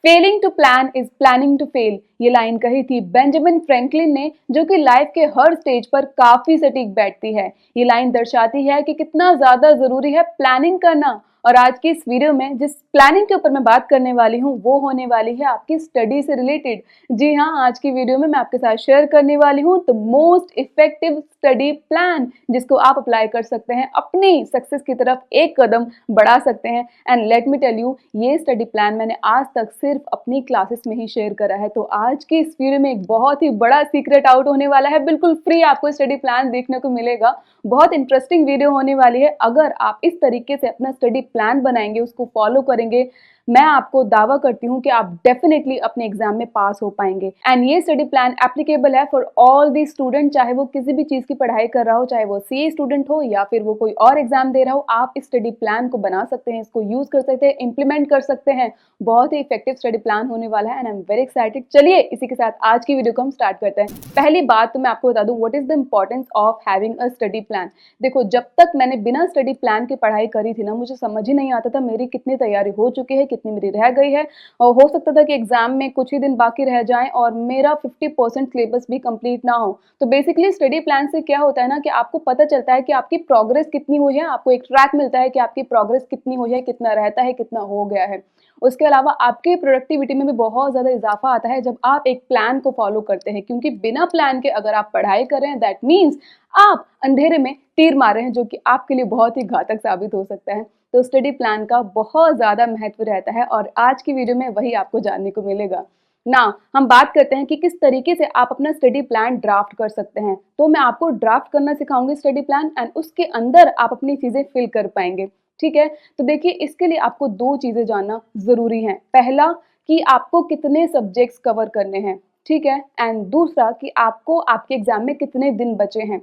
Fehling to plan is planning to fail, ये line कही थी बेंजामिन फ्रैंकलिन ने, जो कि लाइफ के हर स्टेज पर काफी सटीक बैठती है। ये लाइन दर्शाती है कि कितना ज्यादा जरूरी है प्लानिंग करना। और आज की इस वीडियो में जिस प्लानिंग के ऊपर मैं बात करने वाली हूँ वो होने वाली है आपकी स्टडी से रिलेटेड। जी हाँ, आज की वीडियो में मैं आपके साथ शेयर करने वाली हूँ the most effective study plan, जिसको आप अप्लाई कर सकते हैं, अपनी सक्सेस की तरफ एक कदम बढ़ा सकते हैं। And let me tell you, ये स्टडी प्लान मैंने आज तक सिर्फ अपनी क्लासेस में ही शेयर करा है। तो आज की इस वीडियो में एक बहुत ही बड़ा सीक्रेट आउट होने वाला है। बिल्कुल फ्री आपको स्टडी प्लान देखने को मिलेगा। बहुत इंटरेस्टिंग वीडियो होने वाली है। अगर आप इस तरीके से अपना स्टडी प्लान बनाएंगे, उसको फॉलो करेंगे, मैं आपको दावा करती हूँ कि आप डेफिनेटली अपने एग्जाम में पास हो पाएंगे। एंड ये स्टडी प्लान एप्लीकेबल है फॉर ऑल दी स्टूडेंट, चाहे वो किसी भी चीज की पढ़ाई कर रहा हो, चाहे वो सीए स्टूडेंट हो या फिर वो कोई और एग्जाम दे रहा हो। आप इस स्टडी प्लान को बना सकते हैं, इसको यूज कर सकते हैं, इंप्लीमेंट कर सकते हैं। बहुत ही इफेक्टिव स्टडी प्लान होने वाला है and I am very excited. चलिए इसी के साथ आज की वीडियो को हम स्टार्ट करते हैं। पहली बात तो मैं आपको बता दूं, what is the importance of having a study plan. देखो, जब तक मैंने बिना स्टडी प्लान की पढ़ाई करी थी ना, मुझे समझ ही नहीं आता था मेरी कितनी तैयारी हो चुकी है, कितनी मेरी रह गई है। और हो सकता था कि एग्जाम में कुछ ही दिन बाकी रह जाएं और मेरा 50% सिलेबस भी कंप्लीट ना हो। तो बेसिकली स्टडी प्लान से क्या होता है ना कि आपको पता चलता है कि आपकी प्रोग्रेस कितनी हुई है, आपको एक ट्रैक मिलता है कि आपकी प्रोग्रेस कितनी हुई है, कितना रहता है, कितना हो गया है। उसके अलावा आपकी प्रोडक्टिविटी में भी बहुत ज़्यादा इजाफा आता है जब आप एक प्लान को फॉलो करते हैं, क्योंकि बिना प्लान के अगर आप पढ़ाई कर रहे हैं, दैट मीन्स आप अंधेरे में तीर मार रहे हैं, जो कि आपके लिए बहुत ही घातक साबित हो सकता है। तो स्टडी प्लान का बहुत ज़्यादा महत्व रहता है और आज की वीडियो में वही आपको जानने को मिलेगा। ना हम बात करते हैं कि किस तरीके से आप अपना स्टडी प्लान ड्राफ्ट कर सकते हैं। तो मैं आपको ड्राफ्ट करना सिखाऊंगी स्टडी प्लान, एंड उसके अंदर आप अपनी चीज़ें फिल कर पाएंगे। ठीक है, तो देखिए, इसके लिए आपको दो चीज़ें जानना ज़रूरी है। पहला कि आपको कितने सब्जेक्ट्स कवर करने हैं, ठीक है, एंड दूसरा कि आपको आपके एग्जाम में कितने दिन बचे हैं।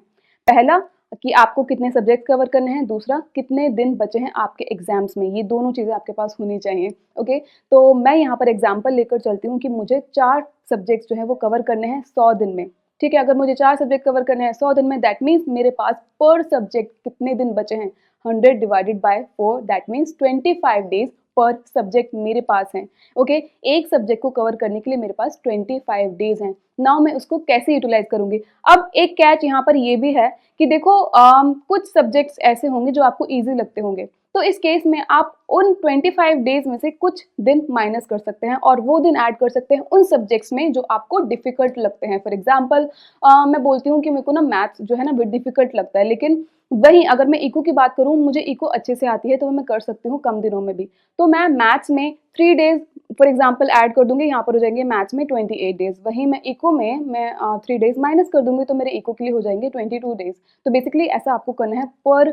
पहला कि आपको कितने सब्जेक्ट कवर करने हैं, दूसरा कितने दिन बचे हैं आपके एग्जाम्स में। ये दोनों चीज़ें आपके पास होनी चाहिए। ओके, तो मैं यहाँ पर एग्जाम्पल लेकर चलती हूँ कि मुझे 4 सब्जेक्ट्स जो है वो कवर करने हैं 100 दिन में। ठीक है, अगर मुझे 4 सब्जेक्ट कवर करने हैं 100 दिन में, दैट मीन्स मेरे पास पर सब्जेक्ट कितने दिन बचे हैं, 100 divided by 4, that means 25 days पर सब्जेक्ट मेरे पास हैं। ओके, एक सब्जेक्ट को कवर करने के लिए मेरे पास 25 डेज हैं। नाउ मैं उसको कैसे यूटिलाइज करूंगी। अब एक कैच यहाँ पर ये भी है कि देखो, कुछ सब्जेक्ट्स ऐसे होंगे जो आपको इजी लगते होंगे, तो इस केस में आप उन 25 डेज में से कुछ दिन माइनस कर सकते हैं और वो दिन ऐड कर सकते हैं उन सब्जेक्ट्स में जो आपको डिफिकल्ट लगते हैं। फॉर एग्जाम्पल, मैं बोलती हूँ कि मेरे को ना मैथ्स जो है ना डिफिकल्ट लगता है, लेकिन वहीं अगर मैं इको की बात करूँ, मुझे इको अच्छे से आती है, तो मैं कर सकती हूँ कम दिनों में भी। तो मैं मैथ्स में 3 डेज फॉर एग्जाम्पल ऐड कर दूंगी, यहाँ पर हो जाएंगे मैथ्स में 28 डेज। वहीं मैं इको में मैं 3 डेज माइनस कर दूंगी, तो मेरे इको के लिए हो जाएंगे 22 डेज। तो बेसिकली ऐसा आपको करना है, पर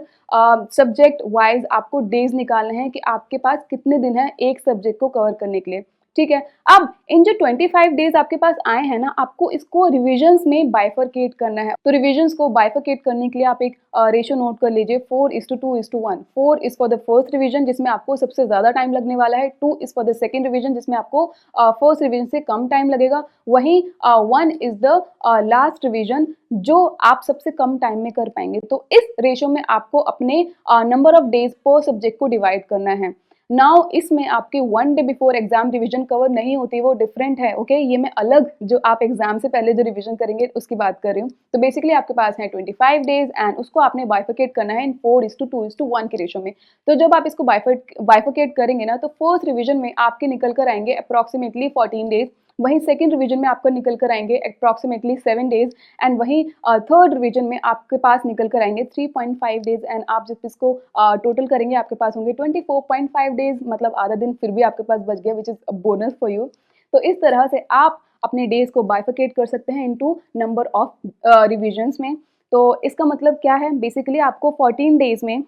सब्जेक्ट वाइज आपको डेज निकालने हैं कि आपके पास कितने दिन है एक सब्जेक्ट को कवर करने के लिए। ठीक है, अब इन जो 25 डेज आपके पास आए हैं ना, आपको इसको रिविजन्स में बाइफरकेट करना है। तो रिविजन्स को बाइफरकेट करने के लिए आप एक रेशो नोट कर लीजिए, 4:2:1। 4 is for the first revision, जिसमें आपको सबसे ज्यादा टाइम लगने वाला है। 2 is for the second revision, जिसमें आपको फर्स्ट रिविजन से कम टाइम लगेगा। वहीं 1 इज द लास्ट रिविजन, जो आप सबसे कम टाइम में कर पाएंगे। तो इस रेशो में आपको अपने नंबर ऑफ डेज पर सब्जेक्ट को डिवाइड करना है। नाउ इसमें आपके 1 day before exam revision cover नहीं होती, वो डिफरेंट है। ओके, ये मैं अलग जो आप एग्जाम से पहले जो रिवीजन करेंगे उसकी बात कर रही हूँ। तो बेसिकली आपके पास है 25 डेज एंड उसको आपने बाइफरकेट करना है इन 4:2:1 के रेशो में। तो जब आप इसको बाइफरकेट करेंगे ना, तो फर्स्ट रिवीजन में आपके निकल कर आएंगे अप्रॉक्सीमेटली 14 डेज। वहीं सेकेंड रिवीजन में आपका निकल कर आएंगे अप्रॉक्सीमेटली 7 डेज एंड वहीं थर्ड रिवीजन में आपके पास निकल कर आएंगे 3.5 डेज। एंड आप जब इसको टोटल करेंगे आपके पास होंगे 24.5 डेज, मतलब आधा दिन फिर भी आपके पास बच गया, which is a bonus for you. तो इस तरह से आप अपने डेज को बाइफरकेट कर सकते हैं इनटू नंबर ऑफ रिविजन्स में। तो इसका मतलब क्या है, बेसिकली आपको 14 डेज में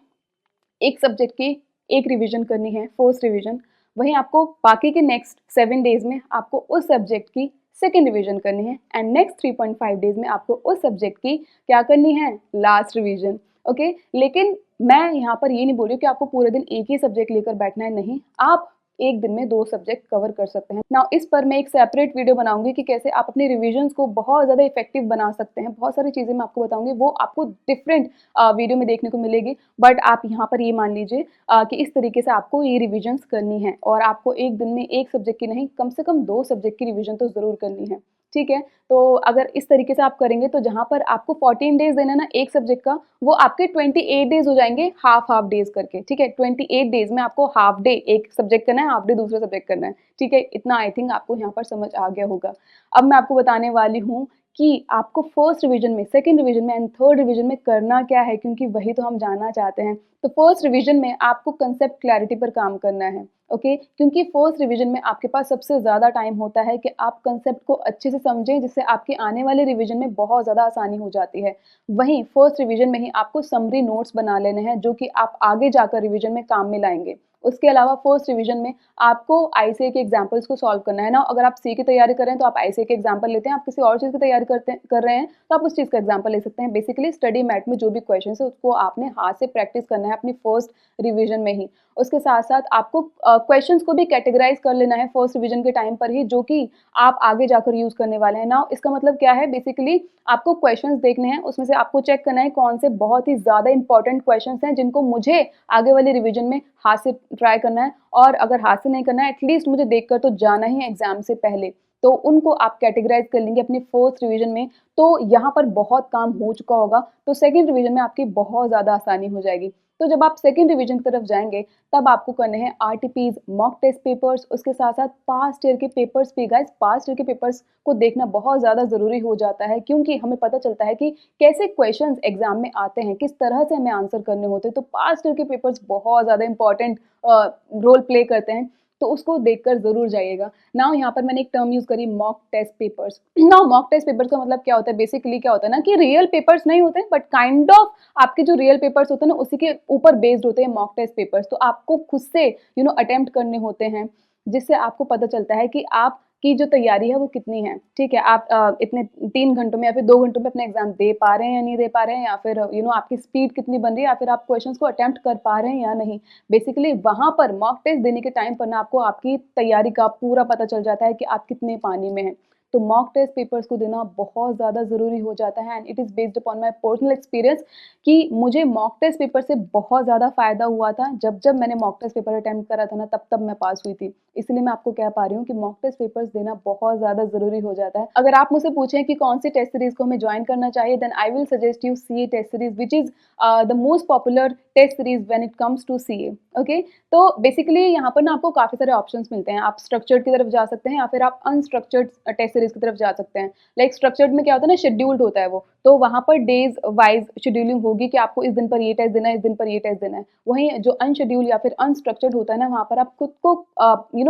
एक सब्जेक्ट की एक रिवीजन करनी है, फर्स्ट रिवीजन। वहीं आपको बाकी के नेक्स्ट 7 डेज में आपको उस सब्जेक्ट की सेकेंड रिवीजन करनी है एंड नेक्स्ट 3.5 डेज में आपको उस सब्जेक्ट की क्या करनी है, लास्ट रिवीजन। ओके, लेकिन मैं यहाँ पर ये नहीं बोल रही हूँ कि आपको पूरे दिन एक ही सब्जेक्ट लेकर बैठना है, नहीं। आप एक दिन में 2 सब्जेक्ट कवर कर सकते हैं। नाउ इस पर मैं एक सेपरेट वीडियो बनाऊंगी कि कैसे आप अपने रिविजन्स को बहुत ज़्यादा इफेक्टिव बना सकते हैं। बहुत सारी चीज़ें मैं आपको बताऊंगी, वो आपको डिफरेंट वीडियो में देखने को मिलेगी। बट आप यहाँ पर ये मान लीजिए कि इस तरीके से आपको ये रिविजन्स करनी है और आपको एक दिन में एक सब्जेक्ट की नहीं, कम से कम 2 सब्जेक्ट की रिविजन तो ज़रूर करनी है। ठीक है, तो अगर इस तरीके से आप करेंगे तो जहाँ पर आपको 14 डेज देना है ना एक सब्जेक्ट का, वो आपके 28 डेज हो जाएंगे हाफ हाफ डेज करके। ठीक है, 28 डेज में आपको हाफ डे एक सब्जेक्ट करना है, हाफ डे दूसरा सब्जेक्ट करना है। ठीक है, इतना आई थिंक आपको यहाँ पर समझ आ गया होगा। अब मैं आपको बताने वाली हूँ कि आपको फर्स्ट रिवीजन में, सेकंड रिवीजन में एंड थर्ड रिवीजन में करना क्या है, क्योंकि वही तो हम जानना चाहते हैं। तो फर्स्ट रिवीजन में आपको कंसेप्ट क्लैरिटी पर काम करना है। ओके, क्योंकि फर्स्ट रिवीजन में आपके पास सबसे ज़्यादा टाइम होता है कि आप कंसेप्ट को अच्छे से समझें, जिससे आपके आने वाले रिवीजन में बहुत ज़्यादा आसानी हो जाती है। वहीं फर्स्ट रिवीजन में ही आपको समरी नोट्स बना लेने हैं, जो कि आप आगे जाकर रिवीजन में काम में लाएंगे। उसके अलावा फर्स्ट रिवीजन में आपको आईसीए के एग्जाम्पल्स को सॉल्व करना है ना। अगर आप सी की तैयारी कर रहे हैं तो आप आईसीए के एग्जाम्पल लेते हैं, आप किसी और चीज़ की तैयारी कर रहे हैं तो आप उस चीज़ का एग्जाम्पल ले सकते हैं। बेसिकली स्टडी मैट में जो भी क्वेश्चन है उसको आपने हाथ से प्रैक्टिस करना है अपनी फर्स्ट रिवीजन में ही। उसके साथ साथ आपको क्वेश्चंस को भी कैटेगराइज कर लेना है फर्स्ट रिवीजन के टाइम पर ही, जो कि आप आगे जाकर यूज करने वाले हैं ना। इसका मतलब क्या है, बेसिकली आपको क्वेश्चंस देखने हैं, उसमें से आपको चेक करना है कौन से बहुत ही ज्यादा इंपॉर्टेंट क्वेश्चंस हैं जिनको मुझे आगे वाले रिवीजन में हाथ से ट्राई करना है, और अगर हाथ से नहीं करना है एटलीस्ट मुझे देखकर तो जाना ही है एग्जाम से पहले। तो उनको आप कैटेगराइज कर लेंगे अपनी फर्स्ट रिवीजन में, तो यहाँ पर बहुत काम हो चुका होगा। तो सेकंड रिवीजन में आपकी बहुत ज़्यादा आसानी हो जाएगी। तो जब आप सेकंड रिवीजन की तरफ जाएंगे तब आपको करने हैं आरटीपीज, मॉक टेस्ट पेपर्स, उसके साथ साथ पास्ट ईयर के पेपर्स भी। गाइस, पास्ट ईयर के पेपर्स को देखना बहुत ज़्यादा ज़रूरी हो जाता है, क्योंकि हमें पता चलता है कि कैसे क्वेश्चंस एग्जाम में आते हैं, किस तरह से हमें आंसर करने होते हैं। तो पास्ट ईयर के पेपर्स बहुत ज़्यादा इंपॉर्टेंट रोल प्ले करते हैं, तो उसको देखकर जरूर जाइएगा। नाउ यहाँ पर मैंने एक टर्म यूज करी, mock test papers. Now mock test papers का मतलब क्या होता है, बेसिकली क्या होता है ना कि रियल पेपर्स नहीं होते, बट काइंड ऑफ आपके जो रियल पेपर्स होते हैं ना उसी के ऊपर बेस्ड होते हैं मॉक टेस्ट पेपर्स। तो आपको खुद से अटेम्प्ट करने होते हैं, जिससे आपको पता चलता है कि आप की जो तैयारी है वो कितनी है। ठीक है, आप इतने 3 घंटों में या फिर 2 घंटों में अपना एग्जाम दे पा रहे हैं या नहीं दे पा रहे हैं, या फिर आपकी स्पीड कितनी बन रही है, या फिर आप क्वेश्चंस को अटेम्प्ट कर पा रहे हैं या नहीं। बेसिकली वहां पर मॉक टेस्ट देने के टाइम पर ना आपको आपकी तैयारी का पूरा पता चल जाता है कि आप कितने पानी में हैं। तो मॉक टेस्ट पेपर्स को देना बहुत ज़्यादा ज़रूरी हो जाता है, and it is based upon my personal experience कि मुझे मॉक टेस्ट पेपर से बहुत ज़्यादा फ़ायदा हुआ था। जब मैंने मॉक टेस्ट पेपर अटैम्प्ट करा था ना, तब मैं पास हुई थी। इसलिए मैं आपको कह पा रही हूँ कि मॉक टेस्ट पेपर्स देना बहुत ज़्यादा ज़रूरी हो जाता है। अगर आप मुझसे पूछें कि कौन सी टेस्ट सीरीज को हमें ज्वाइन करना चाहिए, then I will suggest you CA test series, which is the most popular test series when it comes to CA. Okay, तो बेसिकली यहाँ पर ना आपको काफ़ी सारे ऑप्शंस मिलते हैं। आप स्ट्रक्चर्ड की तरफ जा सकते हैं या फिर आप अनस्ट्रक्चर्ड टेस्ट सीरीज की तरफ जा सकते हैं। लाइक स्ट्रक्चर्ड में क्या होता है ना, शेड्यूल्ड होता है वो, तो वहाँ पर डेज वाइज शेड्यूलिंग होगी कि आपको इस दिन पर ये टेस्ट देना है, इस दिन पर ये टेस्ट देना है। वहीं जो अनशेड्यूल या फिर अनस्ट्रक्चर्ड होता है ना, वहाँ पर आप खुद को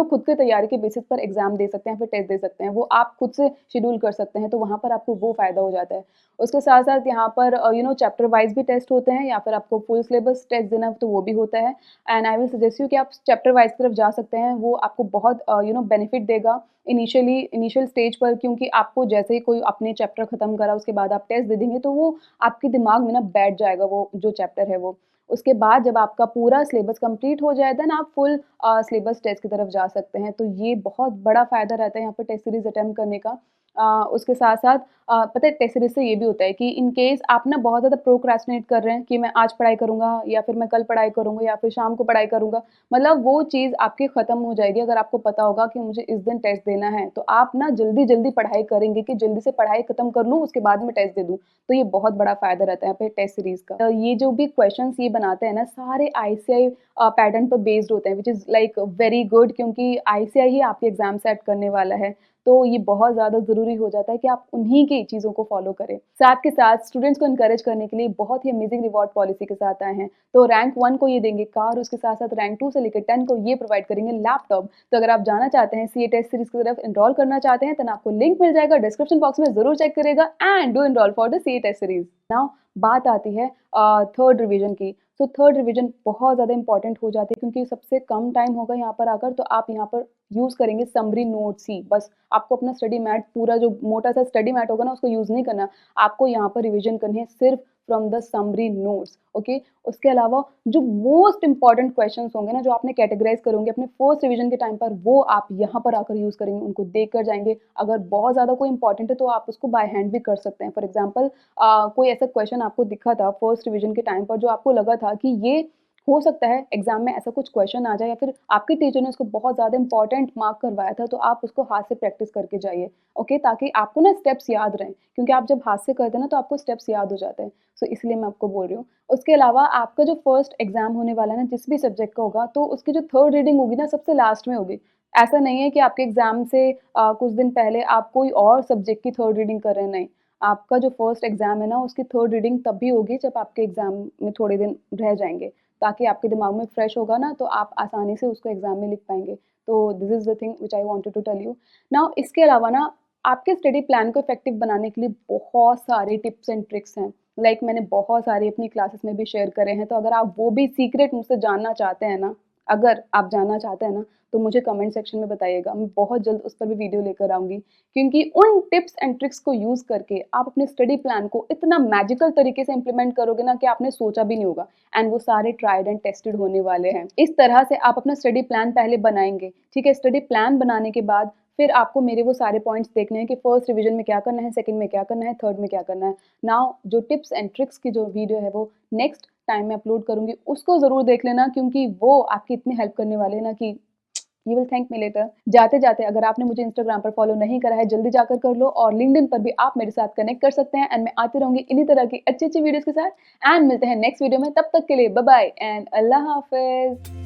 खुद की तैयारी के बेसिस पर एग्जाम दे सकते हैं, फिर टेस्ट दे सकते हैं, वो आप खुद से शेड्यूल कर सकते हैं। तो वहाँ पर आपको वो फायदा हो जाता है। उसके साथ साथ यहाँ पर चैप्टर वाइज भी टेस्ट होते हैं, या फिर आपको फुल सिलेबस टेस्ट देना तो वो भी होता है। And I will suggest you कि आप चैप्टर वाइज की तरफ जा सकते हैं, वो आपको बहुत बेनिफिट देगा इनिशियल स्टेज पर, क्योंकि आपको जैसे ही कोई अपने चैप्टर खत्म करा उसके बाद आप टेस्ट दे देंगे तो वो आपके दिमाग में ना बैठ जाएगा वो जो चैप्टर है वो। उसके बाद जब आपका पूरा सिलेबस कंप्लीट हो जाए देन आप फुल सिलेबस टेस्ट की तरफ जा सकते हैं। तो ये बहुत बड़ा फ़ायदा रहता है यहाँ पर टेस्ट सीरीज अटेम्प्ट करने का। उसके साथ साथ पता है टेस्ट सीरीज से ये भी होता है कि इन केस आप ना बहुत ज़्यादा प्रोक्रेस्टिनेट कर रहे हैं कि मैं आज पढ़ाई करूँगा, या फिर मैं कल पढ़ाई करूँगा, या फिर शाम को पढ़ाई करूँगा, मतलब वो चीज़ आपकी ख़त्म हो जाएगी अगर आपको पता होगा कि मुझे इस दिन टेस्ट देना है। तो आप ना जल्दी जल्दी पढ़ाई करेंगे कि जल्दी से पढ़ाई खत्म कर लूँ, उसके बाद में टेस्ट दे दूँ। तो ये बहुत बड़ा फ़ायदा रहता है यहाँ पे टेस्ट सीरीज़ का। ये जो भी क्वेश्चन ये बनाते हैं ना, सारे आईसीआई पैटर्न पर बेस्ड होते हैं, which is like very good, क्योंकि आईसीआई ही आपके एग्जाम सेट करने वाला है। तो ये बहुत ज़्यादा ज़रूरी हो जाता है कि आप उन्हीं की चीज़ों को फॉलो करें। साथ के साथ स्टूडेंट्स को इनकरेज करने के लिए बहुत ही अमेजिंग रिवॉर्ड पॉलिसी के साथ आए हैं। तो रैंक 1 को ये देंगे कार, उसके साथ साथ रैंक 2 से लेकर 10 को ये प्रोवाइड करेंगे लैपटॉप। तो अगर आप जाना चाहते हैं सीए टेस्ट सीरीज की तरफ एनरोल करना चाहते हैं, तो आपको लिंक मिल जाएगा डिस्क्रिप्शन बॉक्स में, जरूर चेक करेगा and do enroll for the CA test series. Now बात आती है थर्ड रिवीजन की। तो थर्ड रिवीजन बहुत ज़्यादा इंपॉर्टेंट हो जाती है, क्योंकि सबसे कम टाइम होगा यहाँ पर आकर, तो आप यहाँ पर यूज़ करेंगे समरी नोट्स ही, बस आपको अपना स्टडी मैट, पूरा जो मोटा सा स्टडी मैट होगा ना, उसको यूज़ नहीं करना। आपको यहाँ पर रिविजन करनी है सिर्फ from the summary notes, okay. उसके अलावा जो मोस्ट इंपॉर्टेंट क्वेश्चंस होंगे ना, जो आपने कैटेगराइज करोगे अपने फर्स्ट रिवीजन के टाइम पर, वो आप यहाँ पर आकर यूज़ करेंगे, उनको देख कर जाएंगे। अगर बहुत ज़्यादा कोई इंपॉर्टेंट है तो आप उसको बाय हैंड भी कर सकते हैं। फॉर एग्जाम्पल कोई ऐसा क्वेश्चन आपको दिखा था फर्स्ट रिवीजन के टाइम पर, जो आपको लगा था कि ये हो सकता है एग्जाम में ऐसा कुछ क्वेश्चन आ जाए, या फिर आपके टीचर ने उसको बहुत ज़्यादा इंपॉर्टेंट मार्क करवाया था, तो आप उसको हाथ से प्रैक्टिस करके जाइए, ओके, ताकि आपको ना स्टेप्स याद रहें, क्योंकि आप जब हाथ से करते हैं ना तो आपको स्टेप्स याद हो जाते हैं। सो इसलिए मैं आपको बोल रही हूँ। उसके अलावा आपका जो फर्स्ट एग्जाम होने वाला है ना, जिस भी सब्जेक्ट का होगा, तो उसकी जो थर्ड रीडिंग होगी ना, सबसे लास्ट में होगी। ऐसा नहीं है कि आपके एग्जाम से कुछ दिन पहले आप कोई और सब्जेक्ट की थर्ड रीडिंग कर रहे हैं, नहीं। आपका जो फर्स्ट एग्जाम है ना, उसकी थर्ड रीडिंग तभी होगी जब आपके एग्जाम में थोड़े दिन रह जाएंगे, ताकि आपके दिमाग में फ्रेश होगा ना, तो आप आसानी से उसको एग्जाम में लिख पाएंगे। तो this is the thing which I wanted to tell you now. इसके अलावा ना, आपके स्टडी प्लान को इफेक्टिव बनाने के लिए बहुत सारे टिप्स एंड ट्रिक्स हैं। मैंने बहुत सारे अपनी क्लासेस में भी शेयर करे हैं, तो अगर आप वो भी सीक्रेट मुझसे जानना चाहते हैं ना, अगर आप जानना चाहते हैं ना, तो मुझे कमेंट सेक्शन में बताइएगा। मैं बहुत जल्द उस पर भी वीडियो लेकर आऊँगी, क्योंकि उन टिप्स एंड ट्रिक्स को यूज़ करके आप अपने स्टडी प्लान को इतना मैजिकल तरीके से इम्प्लीमेंट करोगे ना, कि आपने सोचा भी नहीं होगा। एंड वो सारे ट्राइड एंड टेस्टेड होने वाले हैं। इस तरह से आप अपना स्टडी प्लान पहले बनाएंगे, ठीक है। स्टडी प्लान बनाने के बाद फिर आपको मेरे वो सारे पॉइंट्स देखने हैं कि फर्स्ट रिवीजन में क्या करना है, सेकंड में क्या करना है, थर्ड में क्या करना है। नाउ जो टिप्स एंड ट्रिक्स की जो वीडियो है, वो नेक्स्ट टाइम में अपलोड करूंगी, उसको जरूर देख लेना, क्योंकि वो आपकी इतनी हेल्प करने वाले हैं ना कि you will thank me later. जाते जाते, अगर आपने मुझे इंस्टाग्राम पर फॉलो नहीं करा है, जल्दी जाकर कर लो, और लिंक्डइन पर भी आप मेरे साथ कनेक्ट कर सकते हैं। एंड मैं आती रहूंगी इन्हीं तरह की अच्छी अच्छी वीडियोस के साथ। एंड मिलते हैं नेक्स्ट वीडियो में, तब तक के लिए बाय बाय एंड अल्लाह हाफिज।